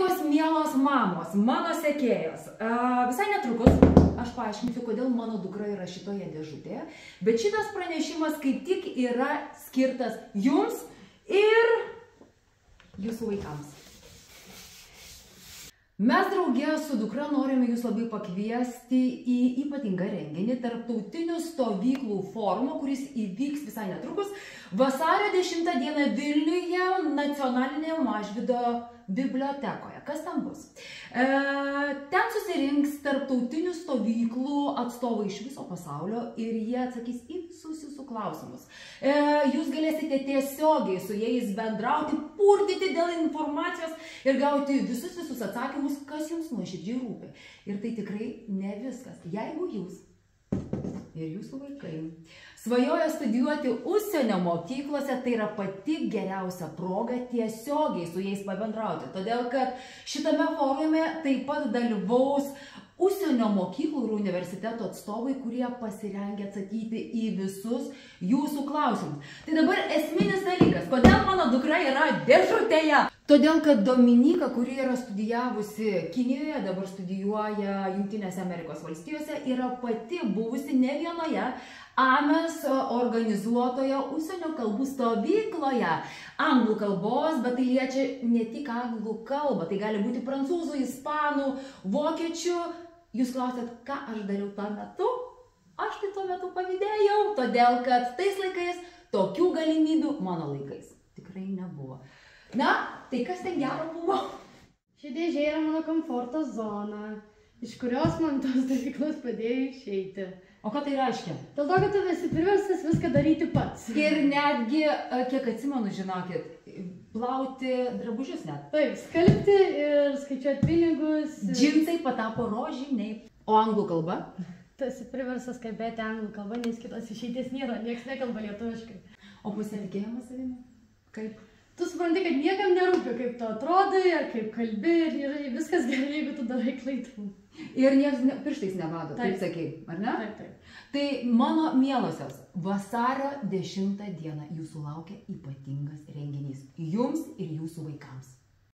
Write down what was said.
Sveikos, mielos mamos, mano sekėjos. Visai netrukus aš paaiškinsiu, kodėl mano dukra yra šitoje dėžutėje, bet šitas pranešimas kaip tik yra skirtas jums ir jūsų vaikams. Mes draugė su dukra norime jūs labai pakviesti į ypatingą renginį, tarptautinių stovyklų forumą, kuris įvyks visai netrukus vasario 10 dieną Vilniuje nacionalinėje Mažvydo bibliotekoje. Kas ten bus? Ten susirinks tarptautinių stovyklų atstovai iš viso pasaulio ir jie atsakys į visus jūsų klausimus. Jūs galėsite tiesiogiai su jais bendrauti, purtyti dėl informacijos ir gauti visus atsakymus, kas jums nuoširdžiai rūpi. Ir tai tikrai ne viskas. Jeigu jūs ir jūsų vaikai svajoja studijuoti užsienio mokyklose, tai yra pati geriausia proga tiesiogiai su jais pabendrauti. Todėl, kad šitame forume taip pat dalyvaus užsienio mokyklų ir universiteto atstovai, kurie pasirengia atsakyti į visus jūsų klausimus. Tai dabar esminis dalykas, kodėl mano dukra yra dėžutėje? Todėl, kad Dominika, kuri yra studijavusi Kinijoje, dabar studijuoja Jungtinėse Amerikos valstijose, yra pati buvusi ne vienoje AMES organizuotoje užsienio kalbų stovykloje anglų kalbos, bet tai liečia ne tik anglų kalbą, tai gali būti prancūzų, ispanų, vokiečių. Jūs klausėt, ką aš dariau tuo metu? Aš tai tuo metu pavydėjau, todėl kad tais laikais tokių galimybių mano laikais tikrai nebuvo. Na, tai kas ten gero buvo? Ši dėžė yra mano komforto zona, iš kurios man tos dalyklos padėjo išeiti. O ką tai reiškia? Dėl to, kad tu esi priverstas viską daryti pats. Ir netgi, kiek atsimenu, žinokit, plauti drabužius net. Taip, skalbti ir skaičiuoti pinigus. Džinsai patapo rožiniai. O anglų kalba? Tu esi priverstas kalbėti anglų kalbą, nes kitos išeities nėra, nieks nekalba lietuviškai. O pasitikėjimas savimi? Kaip? Tu supranti, kad niekam nerūpi, kaip tu atrodai, ar kaip kalbi, ir viskas gerai, jeigu tu darai klaidų. Ir niekas pirštais nebado, taip sakei, ar ne? Taip, taip. Tai mano mielosios, vasario 10 dieną jūsų laukia ypatingas renginys. Jums ir jūsų vaikams.